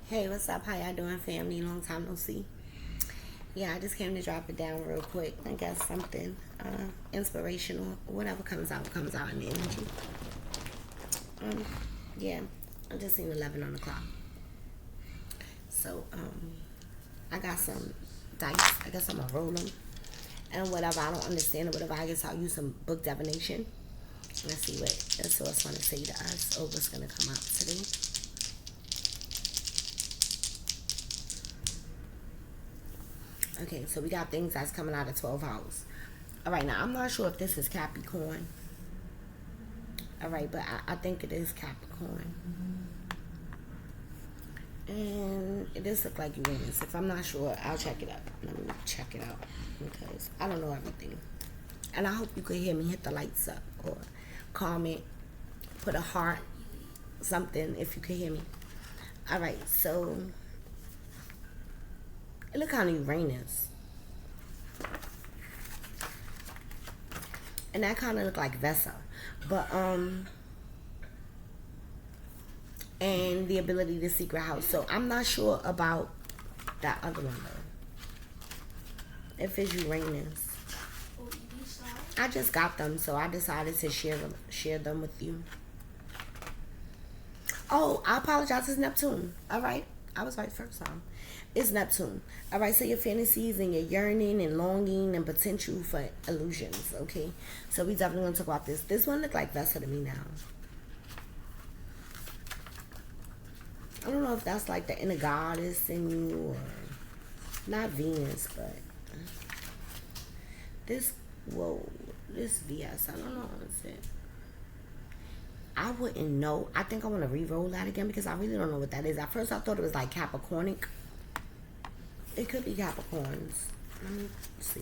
Hey, what's up? How y'all doing, family? Long time no see. Yeah, I just came to drop it down real quick. I guess something inspirational. Whatever comes out in the energy. Um, yeah, I just seen 11 on the clock. So, I got some dice. I guess I'm gonna roll them. And whatever I don't understand or whatever, I guess I'll use some book divination. Let's see what the source want to say to us or what's gonna come out today. Okay, so we got things that's coming out of 12 house. All right, now I'm not sure if this is Capricorn. All right, but I think it is Capricorn. And it does look like Uranus. If I'm not sure, I'll check it up. Let me check it out because I don't know everything. And I hope you could hear me. Hit the lights up or comment, put a heart, something if you could hear me. All right, so it look kind of Uranus. And that kind of look like Vesa. But, and the ability to secret house. So I'm not sure about that other one though. If it's Uranus. I just got them, so I decided to share them with you. Oh, I apologize. It's Neptune. All right. I was right first time. It's Neptune. All right. So your fantasies and your yearning and longing and potential for illusions. Okay. So we definitely going to talk about this. This one look like Vesta to me now. I don't know if that's like the inner goddess in you or not Venus, but this, whoa, this VS, I don't know what's it. I wouldn't know. I think I want to re-roll that again because I really don't know what that is. At first I thought it was like Capricornic. It could be Capricorns. Let me see.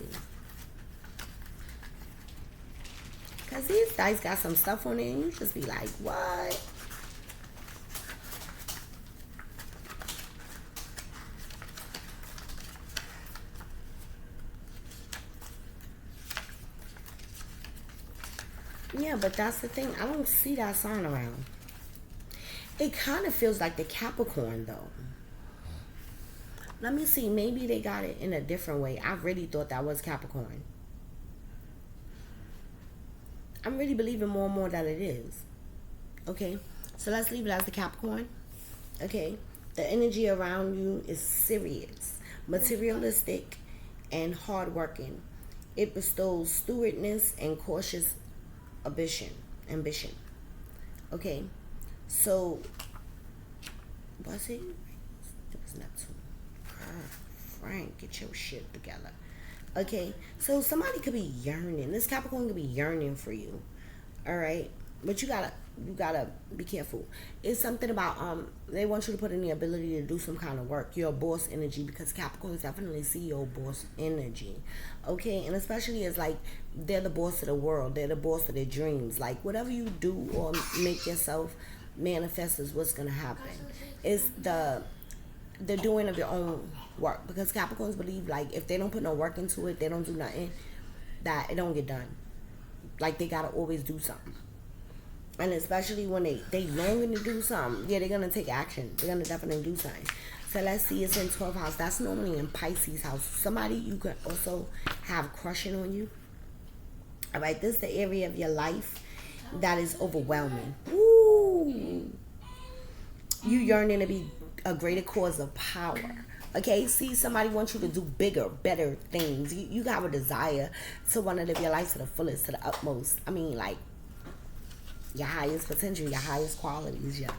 Because these dice got some stuff on it and you just be like, what? Yeah, but that's the thing. I don't see that sign around. It kind of feels like the Capricorn, though. Let me see. Maybe they got it in a different way. I really thought that was Capricorn. I'm really believing more and more that it is. Okay? So let's leave it as the Capricorn. Okay? The energy around you is serious, materialistic, and hardworking. It bestows stewardness and cautious ambition. Okay, so was it? It was Neptune. Frank, get your shit together. Okay, so somebody could be yearning. This Capricorn could be yearning for you. All right, but you gotta be careful. It's something about they want you to put in the ability to do some kind of work. Your boss energy, because Capricorns definitely see your boss energy. Okay, and especially as like they're the boss of the world. They're the boss of their dreams. Like whatever you do or make yourself manifest is what's gonna happen. It's the doing of your own work, because Capricorns believe like if they don't put no work into it, they don't do nothing, that it don't get done. Like they gotta always do something. And especially when they longing to do something, yeah, they're gonna take action. They're gonna definitely do something. So let's see, it's in 12th house. That's normally in Pisces house. Somebody you could also have crushing on you. All right, this is the area of your life that is overwhelming. Woo! You yearning to be a greater cause of power. Okay, see, somebody wants you to do bigger, better things. You have a desire to want to live your life to the fullest, to the utmost. I mean, like, your highest potential, your highest qualities. Yeah,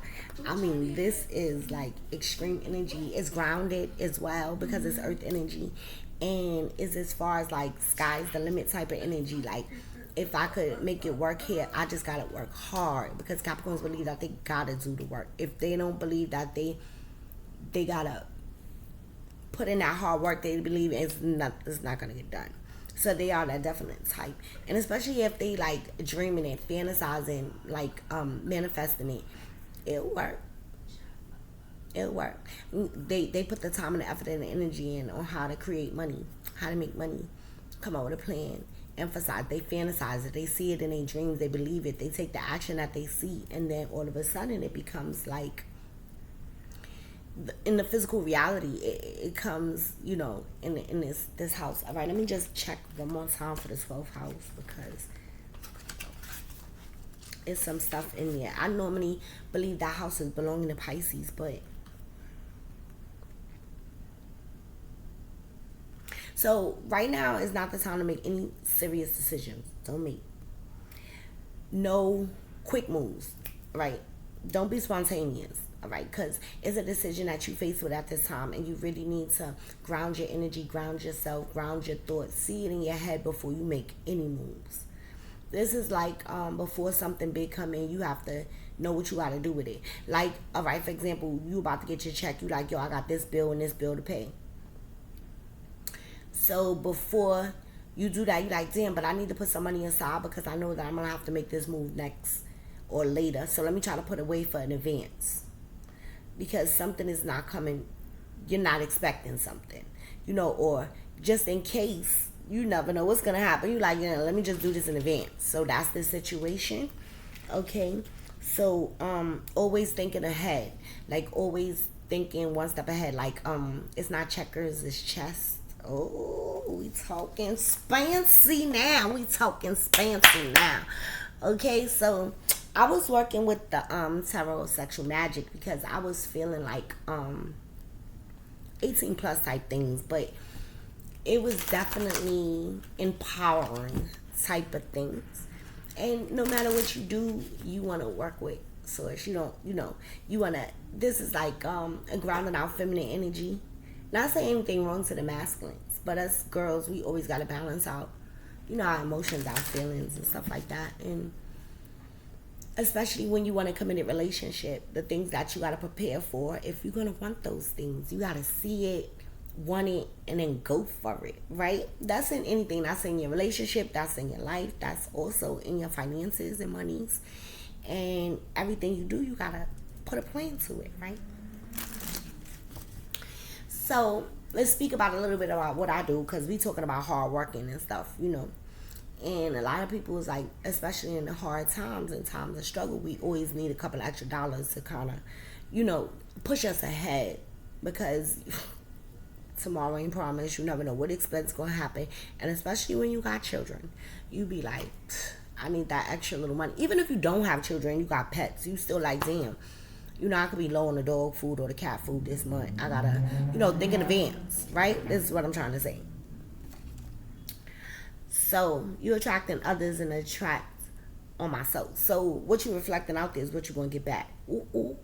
I mean, this is like extreme energy. It's grounded as well because it's earth energy, and is as far as like sky's the limit type of energy. Like, if I could make it work here, I just gotta work hard, because Capricorns believe that they gotta do the work. If they don't believe that they gotta put in that hard work, they believe it's not gonna get done. So they are that definite type. And especially if they like dreaming it, fantasizing, like manifesting it, it'll work. It'll work. They put the time and the effort and the energy in on how to create money, how to make money, come up with a plan, emphasize. They fantasize it, they see it in their dreams, they believe it, they take the action that they see, and then all of a sudden it becomes like in the physical reality, it comes, in this house. All right, let me just check one more time for the 12th house, because it's some stuff in there. I normally believe that house is belonging to Pisces, but so right now is not the time to make any serious decisions. Don't make no quick moves, right? Don't be spontaneous, all right? Because it's a decision that you face with at this time, and you really need to ground your energy, ground yourself, ground your thoughts, see it in your head before you make any moves. This is like before something big come in, you have to know what you got to do with it. Like, all right, for example, you about to get your check, you like, yo, I got this bill and this bill to pay. So before you do that, you like, damn, but I need to put some money aside because I know that I'm going to have to make this move next or later. So let me try to put away for an advance, because something is not coming. You're not expecting something, or just in case. You never know what's going to happen. You like, let me just do this in advance. So that's the situation. Okay. So, always thinking ahead. Like, always thinking one step ahead. Like, it's not checkers, it's chess. Oh, we talking fancy now. Okay. So, I was working with the, tarot sexual magic, because I was feeling like, 18 plus type things, but it was definitely empowering type of things. And no matter what you do, you want to work with source. You don't, you want to, this is like a grounded out feminine energy. Not saying anything wrong to the masculines, but us girls, we always got to balance out, our emotions, our feelings and stuff like that. And especially when you want a committed relationship, the things that you got to prepare for, if you're going to want those things, you got to see it, want it, and then go for it, right? That's in anything. That's in your relationship, that's in your life, that's also in your finances and monies, and everything you do, you gotta put a plan to it, right? So let's speak about a little bit about what I do, because we talking about hard working and stuff, and a lot of people is like, especially in the hard times and times of struggle, we always need a couple extra dollars to kind of push us ahead, because tomorrow ain't promised. You never know what expense gonna happen, and especially when you got children, you be like, I need that extra little money. Even if you don't have children, you got pets, you still like, damn, I could be low on the dog food or the cat food this month. I gotta, think in advance, right? This is what I'm trying to say. So you're attracting others and attract on myself. So what you reflecting out there is what you're gonna get back. Ooh.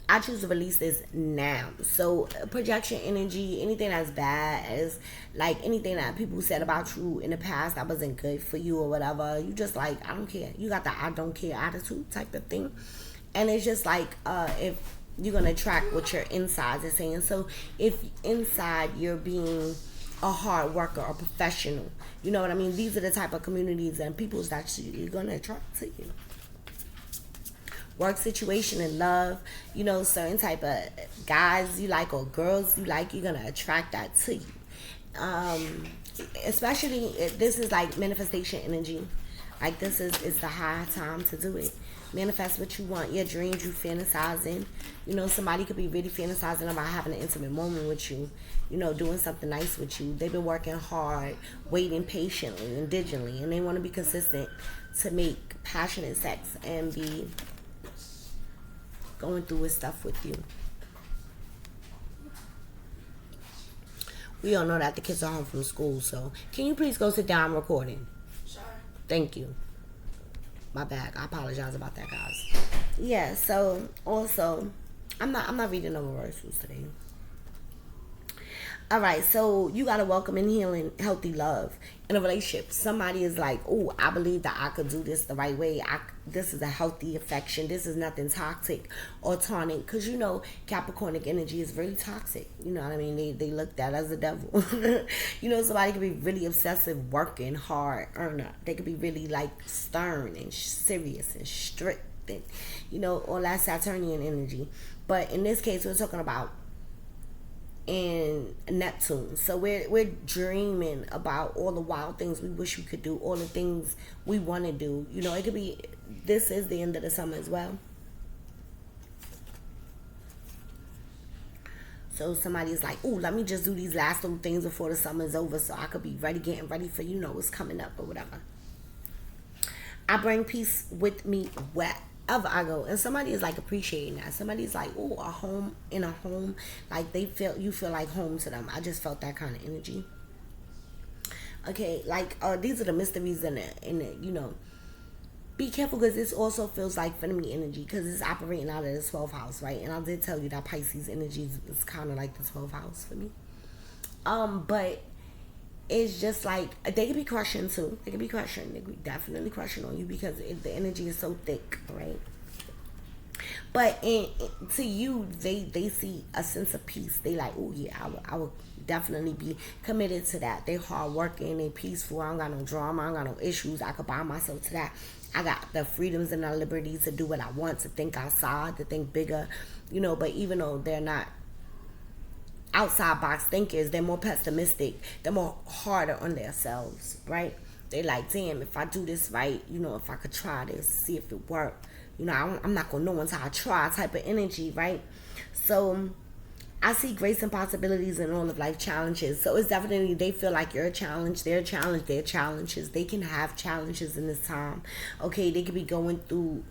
I choose to release this now. So projection energy, anything that's bad, is like anything that people said about you in the past that wasn't good for you or whatever, you just like, I don't care. You got the I don't care attitude type of thing. And it's just like, if you're going to attract what your insides are saying. So if inside you're being a hard worker or professional, you know what I mean? These are the type of communities and peoples that you're going to attract to you. Work situation and love, certain type of guys you like or girls you like, you're going to attract that to you. Especially, this is like manifestation energy. Like, this is the high time to do it. Manifest what you want, your dreams, you fantasizing. Somebody could be really fantasizing about having an intimate moment with you, doing something nice with you. They've been working hard, waiting patiently and diligently, and they want to be consistent to make passionate sex and be going through with stuff with you. We all know that the kids are home from school, so can you please go sit down? I'm recording. Sure. Thank you. My bad. I apologize about that, guys. Yeah, so also, I'm not reading no reversals today. All right, so you got to welcome and healing healthy love in a relationship. Somebody is like, oh, I believe that I could do this the right way. This is a healthy affection. This is nothing toxic or tonic. Because, Capricornic energy is very toxic. You know what I mean? They look at as the devil. Somebody could be really obsessive, working hard, or not. They could be really, like, stern and serious and strict. And, all that Saturnian energy. But in this case, we're talking about in Neptune. So we're dreaming about all the wild things we wish we could do, all the things we want to do. It could be, this is the end of the summer as well. So somebody's like, oh, let me just do these last little things before the summer's over so I could be ready, getting ready for, what's coming up or whatever. I bring peace with me wherever I go. And somebody is like appreciating that. Somebody's like, oh, a home, in a home. Like you feel like home to them. I just felt that kind of energy. Okay, like these are the mysteries in it, be careful because this also feels like enemy energy because it's operating out of the 12th house, right? And I did tell you that Pisces energy is kind of like the 12th house for me. But it's just like they could be crushing too. They could be crushing. They could be definitely crushing on you because the energy is so thick, right? But to you, they see a sense of peace. They like, oh yeah, I would definitely be committed to that. They hardworking, they peaceful. I don't got no drama. I don't got no issues. I could bind myself to that. I got the freedoms and the liberties to do what I want, to think outside, to think bigger, But even though they're not outside box thinkers, they're more pessimistic. They're more harder on themselves, right? They're like, damn, if I do this right, if I could try this, see if it worked. I'm not gonna know until I try type of energy, right? So I see grace and possibilities in all of life challenges. So it's definitely, they feel like you're a challenge, they're a challenge, they're challenges. They can have challenges in this time. Okay, they could be going through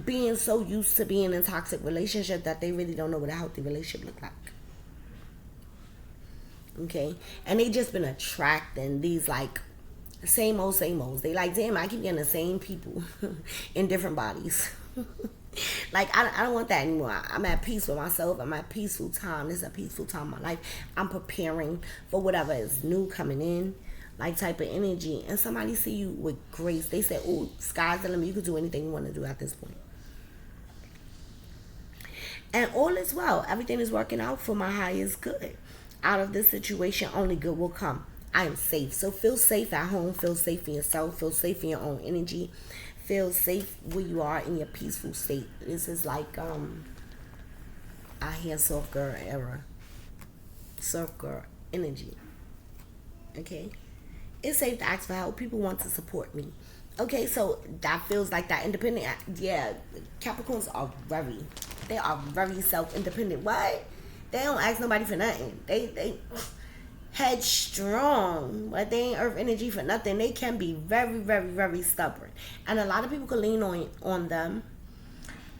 being so used to being in toxic relationship that they really don't know what a healthy relationship look like. Okay, and they just been attracting these like same old. They like, damn, I keep getting the same people in different bodies. Like, I don't want that anymore. I'm at peace with myself. I'm at peaceful time. This is a peaceful time in my life. I'm preparing for whatever is new coming in, like type of energy. And somebody see you with grace. They say, oh, sky's the limit. You can do anything you want to do at this point. And all is well. Everything is working out for my highest good. Out of this situation, only good will come. I am safe. So feel safe at home. Feel safe in yourself. Feel safe in your own energy. Feel safe where you are in your peaceful state. This is like I hear soft girl era. Soft girl energy. Okay? It's safe to ask for help. People want to support me. Okay, so that feels like that independent. Yeah, Capricorns are very self-independent. What? They don't ask nobody for nothing. They headstrong, but they ain't earth energy for nothing. They can be very, very, very stubborn. And a lot of people can lean on them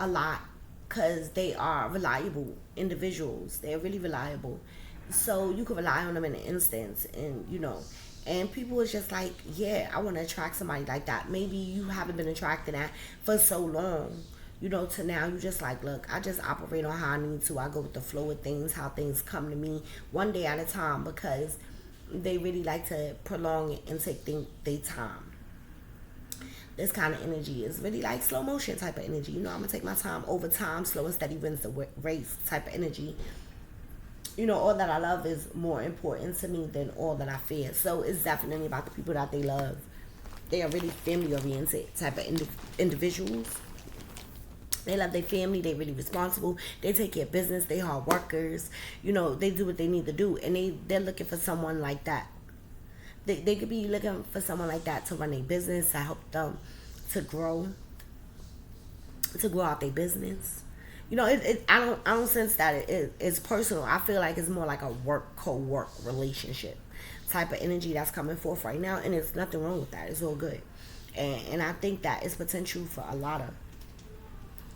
a lot because they are reliable individuals. They're really reliable. So you can rely on them in an instance, and people is just like, yeah, I want to attract somebody like that. Maybe you haven't been attracting that for so long, to now you just like, look, I just operate on how I need to. I go with the flow of things, how things come to me one day at a time, because they really like to prolong it and take their time. This kind of energy is really like slow motion type of energy. I'm going to take my time. Over time, slow and steady wins the race type of energy. All that I love is more important to me than all that I fear. So it's definitely about the people that they love. They are really family-oriented type of individuals. They love their family. They really responsible. They take care of business. They hard workers. They do what they need to do. And they're looking for someone like that. They could be looking for someone like that to run their business, to help them to grow out their business. I don't sense that it's personal. I feel like it's more like a co-work relationship type of energy that's coming forth right now. And there's nothing wrong with that. It's all good. And I think that it's potential for a lot of,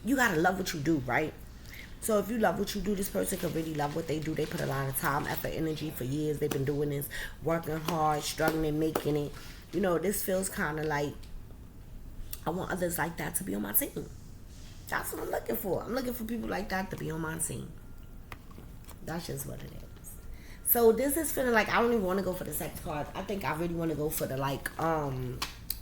you gotta love what you do, right? So if you love what you do, this person could really love what they do. They put a lot of time, effort, energy for years. They've been doing this, working hard, struggling, making it. This feels kind of like I want others like that to be on my team. That's what I'm looking for. I'm looking for people like that to be on my team. That's just what it is. So this is feeling like I don't even want to go for the sex card. I think I really want to go for the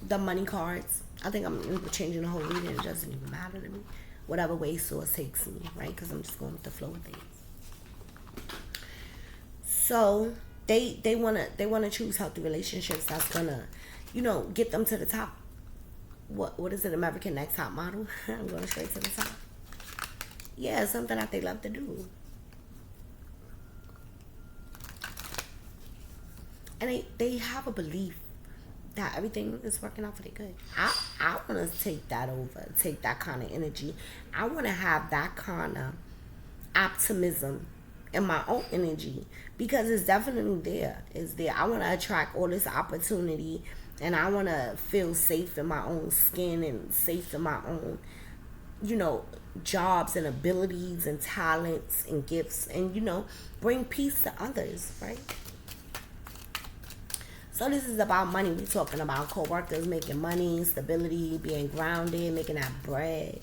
the money cards. I think I'm changing the whole reading. It doesn't even matter to me. Whatever way source takes me, right? Because I'm just going with the flow of things. So they wanna choose healthy relationships that's gonna, get them to the top. What is it? American Next Top Model? I'm going straight to the top. Yeah, something that they love to do. And they have a belief that everything is working out for their good. I want to take that kind of energy. I want to have that kind of optimism in my own energy, because it's definitely there. It's there. I want to attract all this opportunity, and I want to feel safe in my own skin and safe in my own, jobs and abilities and talents and gifts, and bring peace to others, right? So this is about money. We're talking about co-workers making money, stability, being grounded, making that bread.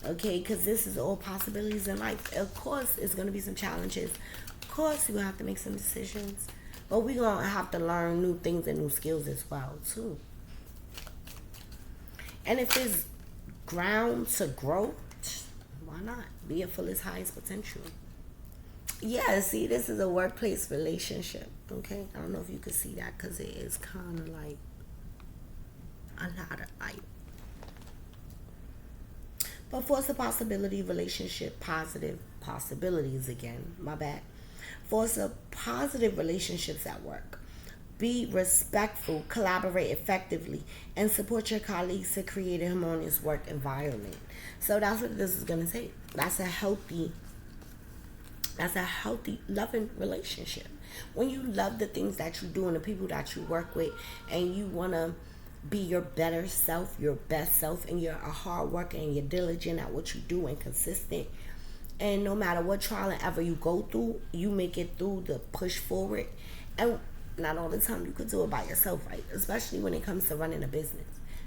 Okay, because this is all possibilities in life. Of course, it's going to be some challenges. Of course, you're going to have to make some decisions. But we're going to have to learn new things and new skills as well, too. And if it's ground to grow, why not? Be your fullest, highest potential. Yeah, see, this is a workplace relationship, okay? I don't know if you can see that because it is kind of like a lot of light. But force a possibility relationship, positive possibilities again, my bad. Force a positive relationships at work. Be respectful, collaborate effectively, and support your colleagues to create a harmonious work environment. So that's what this is going to say. That's a healthy, loving relationship. When you love the things that you do and the people that you work with, and you want to be your better self, your best self, and you're a hard worker and you're diligent at what you do and consistent, and no matter what trial and ever you go through, you make it through the push forward. And not all the time you could do it by yourself, right? Especially when it comes to running a business.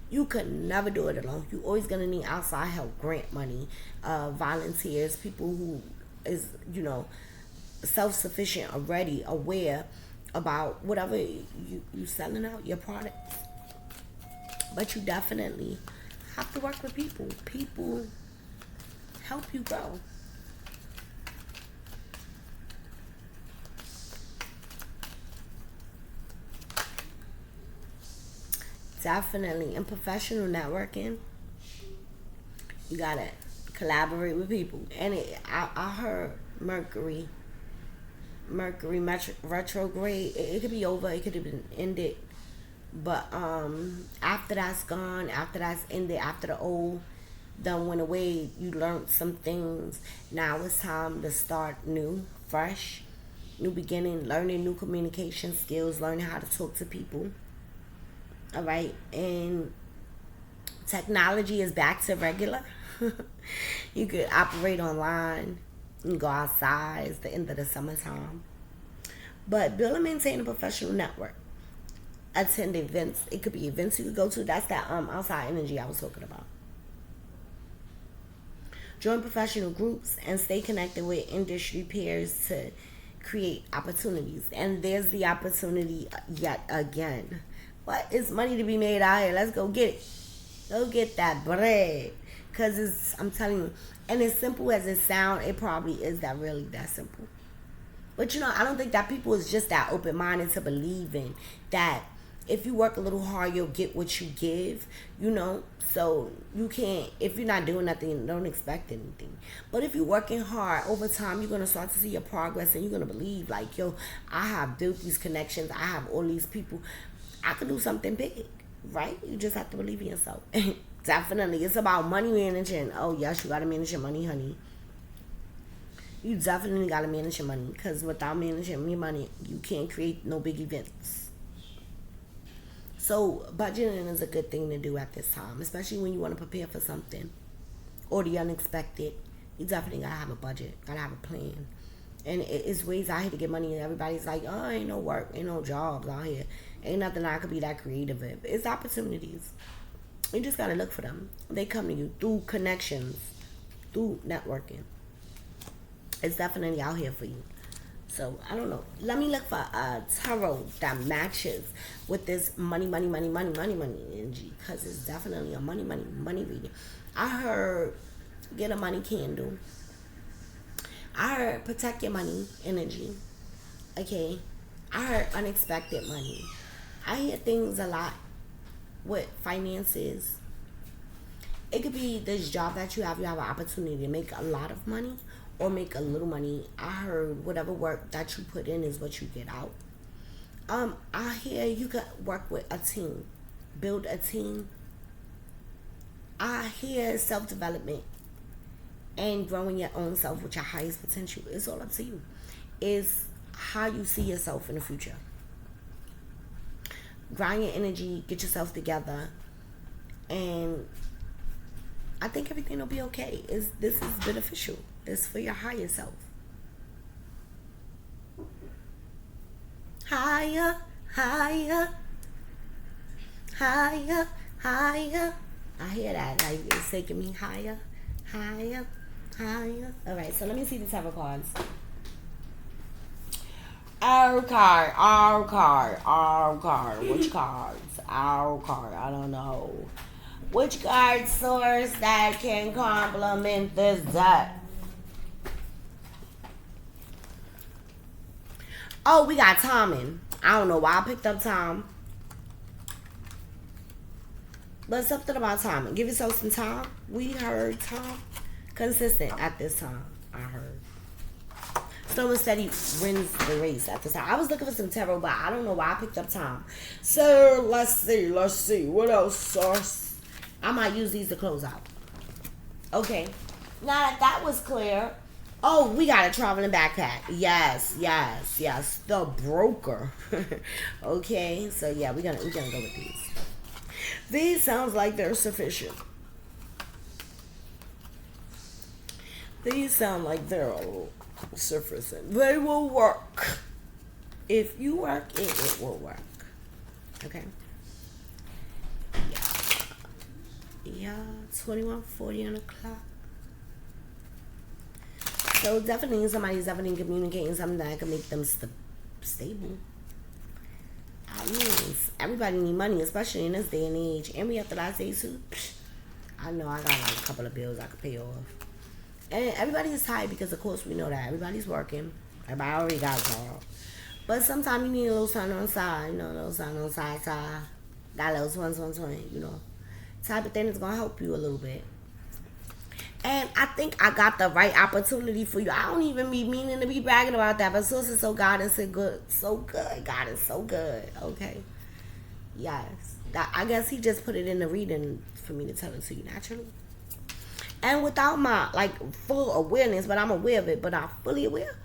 You could never do it alone. You're always going to need outside help, grant money, volunteers, people who is, self-sufficient already, aware about whatever you selling out, your products. But you definitely have to work with people. People help you grow. Definitely. In professional networking, you gotta collaborate with people. And I heard Mercury retrograde. It could be over. It could have been ended. But after that's gone, after that's ended, after the old done went away, you learned some things. Now it's time to start new, fresh, new beginning, learning new communication skills, learning how to talk to people. All right, and technology is back to regular. You could operate online. You can go outside. It's the end of the summertime. But build and maintain a professional network. Attend events. It could be events you could go to. That's that outside energy I was talking about. Join professional groups and stay connected with industry peers to create opportunities. And there's the opportunity yet again. What is money to be made out here? Let's go get it. Go get that bread. Because I'm telling you, and as simple as it sounds, it probably is really that simple. But I don't think that people is just that open-minded to believing that if you work a little hard, you'll get what you give, So you can't, if you're not doing nothing, don't expect anything. But if you're working hard, over time, you're going to start to see your progress, and you're going to believe, like, I have built these connections. I have all these people. I could do something big, right? You just have to believe in yourself. Definitely. It's about money managing. Oh, yes, you got to manage your money, honey. You definitely got to manage your money, because without managing your money, you can't create no big events. So budgeting is a good thing to do at this time, especially when you want to prepare for something or the unexpected. You definitely got to have a budget, got to have a plan. And it's ways out here to get money, and everybody's like, oh, ain't no work, ain't no jobs out here. Ain't nothing I could be that creative in. It's opportunities. You just got to look for them. They come to you through connections, through networking. It's definitely out here for you. So, I don't know. Let me look for a tarot that matches with this money energy. Because it's definitely a money reading. I heard get a money candle. I heard protect your money energy. Okay. I heard unexpected money. I hear things a lot with finances. It could be this job that you have an opportunity to make a lot of money or make a little money. I heard whatever work that you put in is what you get out. I hear you could work with a team, build a team. I hear self-development and growing your own self with your highest potential. It's all up to you. It's how you see yourself in the future. Grind your energy, get yourself together, and I think everything will be okay. This is beneficial. It's for your higher self. Higher, higher, higher, higher. I hear that. Like, it's taking me higher, higher, higher. All right, so let me see the tarot cards. Our card, our card, our card. Which cards? Our card. I don't know. Which card source that can complement this deck? Oh, we got timing. I don't know why I picked up time. But something about timing. Give yourself some time. We heard time. Consistent at this time, I heard. Slow and steady wins the race at this time. I was looking for some tarot, but I don't know why I picked up time. So, let's see. What else, source? I might use these to close out. Okay. Now that was clear. Oh, we got a traveling backpack. Yes. The broker. Okay, so yeah, we're gonna go with these. These sounds like they're sufficient. These sound like they're sufficient. They will work. If you work it will work. Okay. Yeah, 21:40 on the clock. So definitely somebody's definitely communicating something that can make them stable. I mean, everybody need money, especially in this day and age. And we have the last day too. I know I got like a couple of bills I could pay off. And everybody is tired because, of course, we know that everybody's working. Everybody already got a job. But sometimes you need a little something on the side, you know, a little something on the side. That little 20, you know. Type of thing that's going to help you a little bit. And I think I got the right opportunity for you. I don't even be meaning to be bragging about that. But source is so God is so good. So good. God is so good. Okay. Yes. I guess he just put it in the reading for me to tell it to you naturally. And without my, like, full awareness, but I'm aware of it, but I'm fully aware,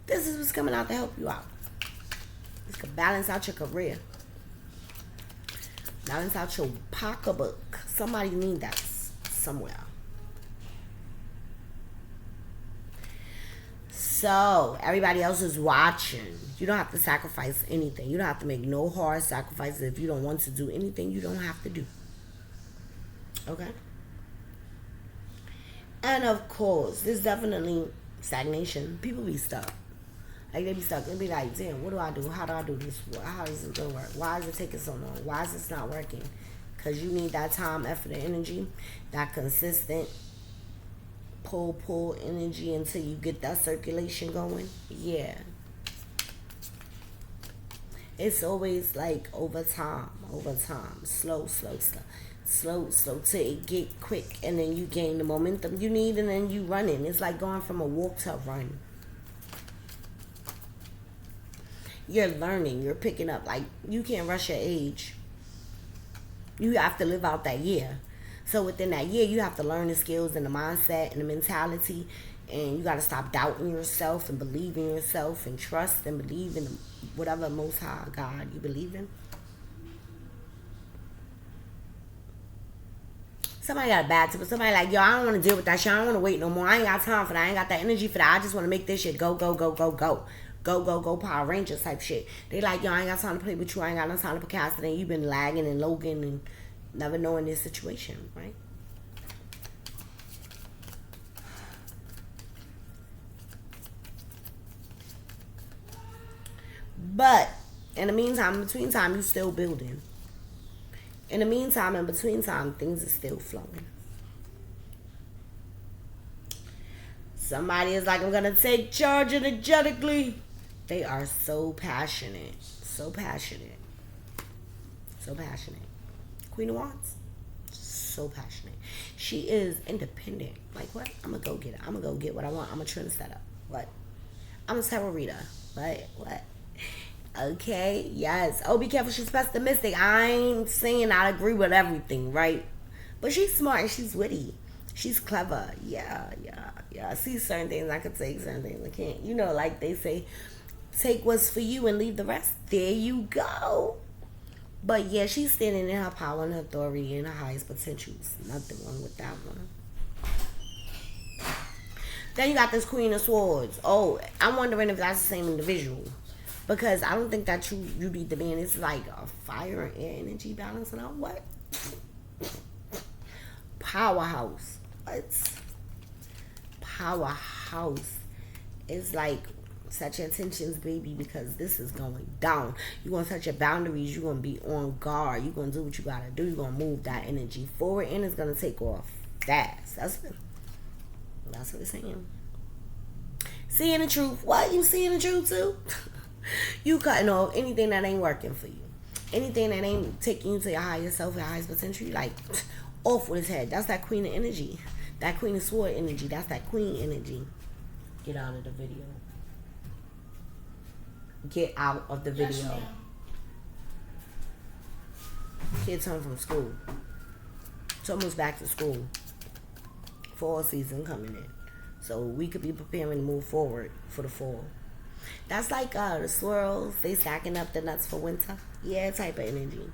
this is what's coming out to help you out. This can balance out your career. Balance out your pocketbook. Somebody need that somewhere. So, everybody else is watching. You don't have to sacrifice anything. You don't have to make no hard sacrifices. If you don't want to do anything, you don't have to do. Okay? And of course, there's definitely stagnation. People be stuck. Like, they be stuck. They be like, damn, what do I do? How do I do this? How is it going to work? Why is it taking so long? Why is this not working? Because you need that time, effort, and energy. That consistent pull energy until you get that circulation going. Yeah. It's always like over time. Slow till it get quick, and then you gain the momentum you need, and then you running. It's like going from a walk to a run. You're learning, you're picking up. Like, you can't rush your age. You have to live out that year. So within that year, you have to learn the skills and the mindset and the mentality, and you got to stop doubting yourself and believe in yourself and trust and believe in whatever Most High God you believe in. Somebody got a bad tip. Somebody like, yo, I don't want to deal with that shit. I don't want to wait no more. I ain't got time for that. I ain't got that energy for that. I just want to make this shit go. Go, Power Rangers type shit. They like, yo, I ain't got time to play with you. I ain't got no time to procrastinate. You've been lagging and logging and never knowing this situation, right? But in the meantime, in between time, you still building. In the meantime, in between time, things are still flowing. Somebody is like, I'm going to take charge energetically. They are so passionate. So passionate. Queen of Wands. So passionate. She is independent. Like, what? I'm going to go get it. I'm going to go get what I want. I'm a trendsetter. What? I'm a tarot reader. What? Okay, yes. Oh, be careful. She's pessimistic. I ain't saying I agree with everything, right? But she's smart and she's witty. She's clever. Yeah, yeah, yeah. I see certain things I could take, certain things I can't. You know, like they say, take what's for you and leave the rest. There you go. But yeah, she's standing in her power and her authority and her highest potentials. Nothing wrong with that one. Then you got this Queen of Swords. Oh, I'm wondering if that's the same individual. Because I don't think that you be the man. It's like a fire and air energy balancing out. What? Powerhouse. What? Powerhouse. It's like set your intentions, baby, because this is going down. You're going to set your boundaries. You're going to be on guard. You're going to do what you got to do. You're going to move that energy forward, and it's going to take off fast. That's what it's saying. Seeing the truth. What? You seeing the truth too? You cutting off anything that ain't working for you. Anything that ain't taking you to your highest self, your highest potential, like off with his head. That's that queen of energy. That queen of sword energy. That's that queen energy. Get out of the video. Get out of the video. Yes, kids home from school. It's almost back to school. Fall season coming in. So we could be preparing to move forward for the fall. That's like the swirls. They stacking up the nuts for winter. Yeah, type of energy.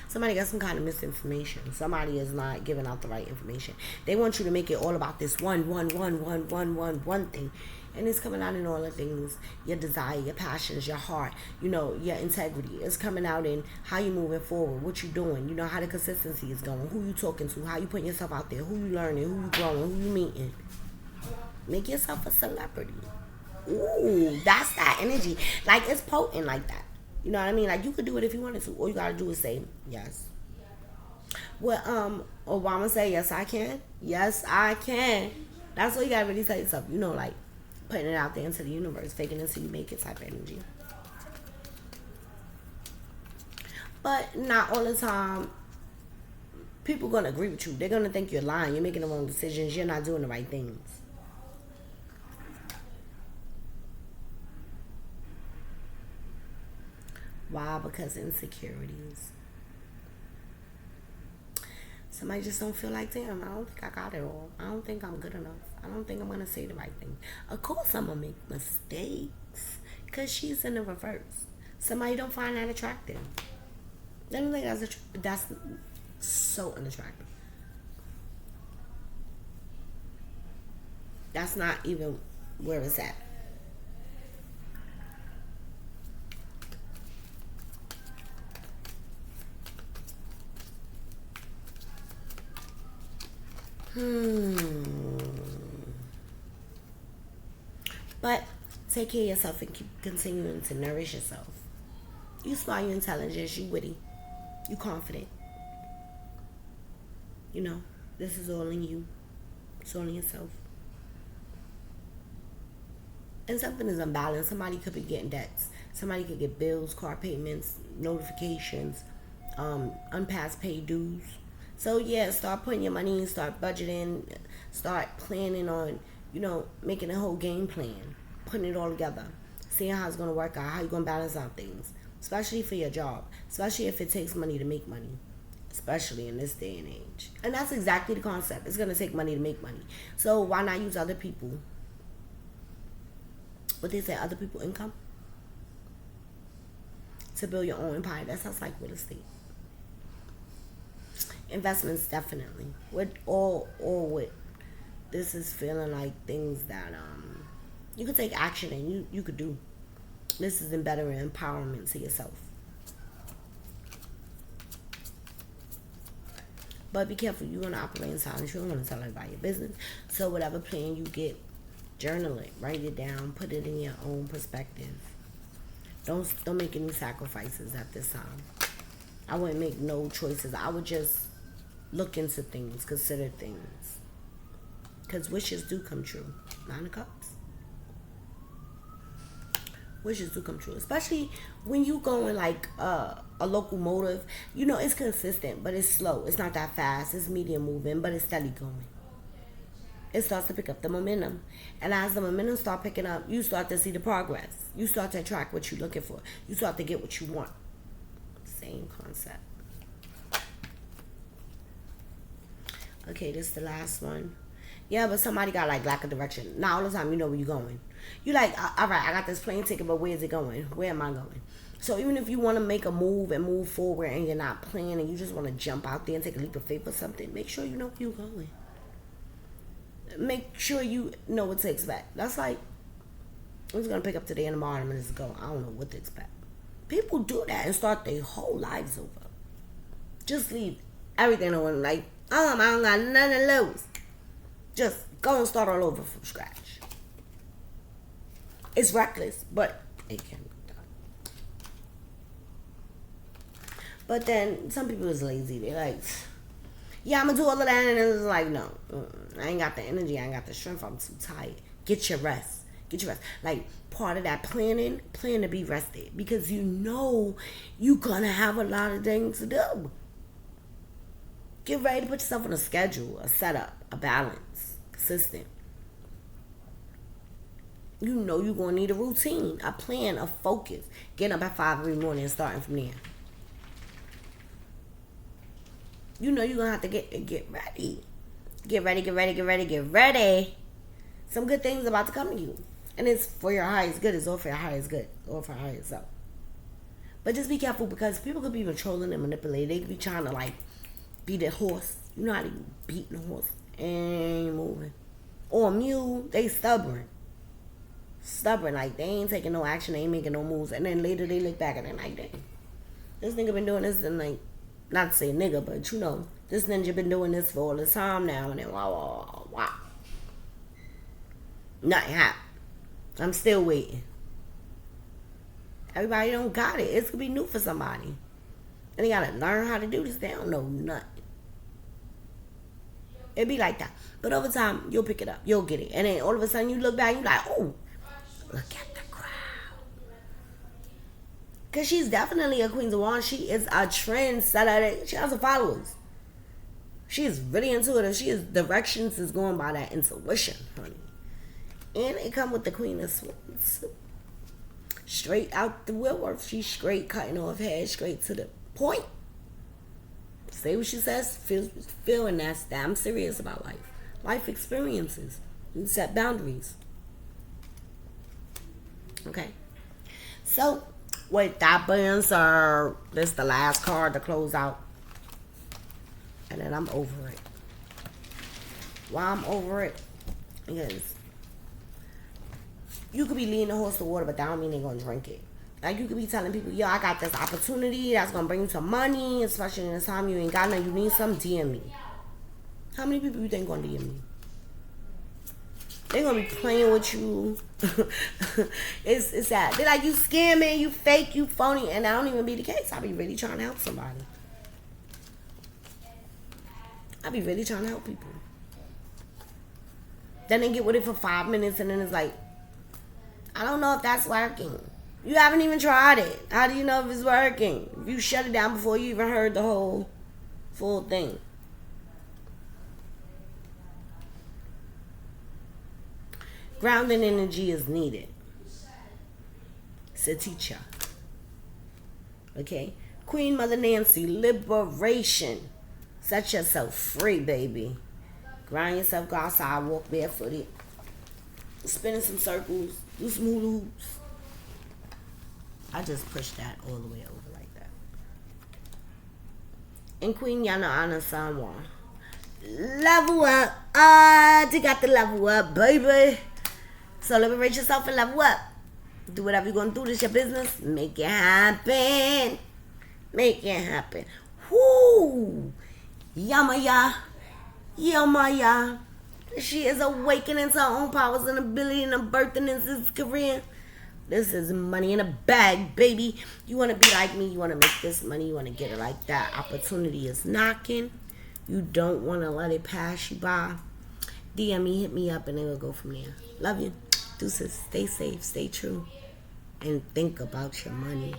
Somebody got some kind of misinformation. Somebody is not giving out the right information. They want you to make it all about this one thing. And it's coming out in all the things. Your desire, your passions, your heart, you know, your integrity. It's coming out in how you moving forward, what you doing, you know, how the consistency is going, who you talking to, how you putting yourself out there, who you learning, who you growing, who you meeting. Make yourself a celebrity. Ooh, that's that energy. Like, it's potent like that. You know what I mean? Like, you could do it if you wanted to. All you gotta do is say yes. What Obama say, yes I can. Yes I can. That's what you gotta really tell yourself. You know, like putting it out there into the universe, faking it until you make it type of energy. But not all the time people gonna agree with you. They're gonna think you're lying, you're making the wrong decisions, you're not doing the right things. Why? Because insecurities. Somebody just don't feel like, damn, I don't think I got it all. I don't think I'm good enough. I don't think I'm going to say the right thing. Of course I'm going to make mistakes because she's in the reverse. Somebody don't find that attractive. They don't think that's so unattractive. That's not even where it's at. But take care of yourself and keep continuing to nourish yourself. You smart, you intelligent, you witty, you confident. You know, this is all in you. It's all in yourself. And something is unbalanced. Somebody could be getting debts. Somebody could get bills, car payments, notifications, unpassed pay dues. So yeah, start putting your money in, start budgeting, start planning on, you know, making a whole game plan, putting it all together, seeing how it's going to work out, how you're going to balance out things, especially for your job, especially if it takes money to make money, especially in this day and age. And that's exactly the concept. It's going to take money to make money. So why not use other people? What they say, other people income? To build your own empire. That sounds like real estate. Investments, definitely. With this is feeling like things that you could take action and you could do. This is in better empowerment to yourself. But be careful, you're gonna operate in silence. You don't want to tell everybody your business. So whatever plan you get, journal it, write it down, put it in your own perspective. Don't make any sacrifices at this time. I wouldn't make no choices. I would just look into things, consider things. Because wishes do come true. 9 of Cups. Wishes do come true. Especially when you go in like a locomotive. You know, it's consistent, but it's slow. It's not that fast. It's medium moving, but it's steady going. It starts to pick up the momentum. And as the momentum start picking up, you start to see the progress. You start to attract what you're looking for. You start to get what you want. Same concept. Okay, this is the last one. Yeah, but somebody got like lack of direction. Not all the time you know where you're going. You like, all right, I got this plane ticket, but where is it going? Where am I going? So even if you want to make a move and move forward and you're not planning, you just want to jump out there and take a leap of faith or something, make sure you know where you're going. Make sure you know what to expect. That's like, I'm just going to pick up today and tomorrow and I'm just go. I don't know what to expect. People do that and start their whole lives over. Just leave everything on like, I don't got nothing to lose. Just go and start all over from scratch. It's reckless, but it can be done. But then some people is lazy. They're like, yeah, I'm gonna do all of that, and it's like, no, I ain't got the energy, I ain't got the strength, I'm too tired. Get your rest. Get your rest. Like, part of that planning, plan to be rested, because you know you're gonna have a lot of things to do. Get ready to put yourself on a schedule, a setup, a balance, consistent. You know you're gonna need a routine, a plan, a focus. Getting up at 5 every morning and starting from there. You know you're gonna have to get ready. Get ready. Some good things about to come to you. And it's for your highest good. It's all for your highest good. All for your highest self. But just be careful, because people could be controlling and manipulating. They could be trying to like be the horse. You know how to beat the horse. Ain't moving. Or a mule, they stubborn. Stubborn, like they ain't taking no action, they ain't making no moves. And then later they look back and they're like, dang, this nigga been doing this, and like, not to say nigga, but you know, this ninja been doing this for all this time now, and then wow. Nothing happened. I'm still waiting. Everybody don't got it. It's gonna be new for somebody. And they gotta learn how to do this. They don't know nothing. It be like that. But over time, you'll pick it up. You'll get it. And then all of a sudden you look back and you're like, oh, look at the crowd. Because she's definitely a Queen of Wands. She is a trendsetter. She has her followers. She is really intuitive. She is directions is going by that intuition, honey. And it come with the Queen of Swords. Straight out the woodwork. She's straight cutting off head, straight to the point. Say what she says, feel, and that's that. I'm serious about life. Life experiences. You set boundaries. Okay. So, with that being said, this is the last card to close out. And then I'm over it. Why I'm over it? Because you could be leading the horse to water, but that don't mean they're going to drink it. Like, you could be telling people, yo, I got this opportunity that's going to bring you some money, especially in this time you ain't got nothing, you need some, DM me. How many people you think going to DM me? They're going to be playing with you. It's sad. They're like, you scamming, you fake, you phony, and that don't even be the case. I be really trying to help somebody. I be really trying to help people. Then they get with it for 5 minutes, and then it's like, I don't know if that's working. You haven't even tried it. How do you know if it's working? If you shut it down before you even heard the whole full thing. Grounding energy is needed. Saticha. Okay? Queen Mother Nancy, liberation. Set yourself free, baby. Ground yourself, go outside, walk barefooted. Spinning some circles. Do some hula hoops. I just pushed that all the way over like that. And Queen Yana Ana Sanwa. Level up. You got to level up, baby. So liberate yourself and level up. Do whatever you're going to do. This your business. Make it happen. Make it happen. Whoo. Yamaya. Yamaya. She is awakening to her own powers and ability and birthing in this career. This is money in a bag, baby. You want to be like me. You want to make this money. You want to get it like that. Opportunity is knocking. You don't want to let it pass you by. DM me, hit me up, and then we'll go from there. Love you. Deuces. Stay safe. Stay true. And think about your money.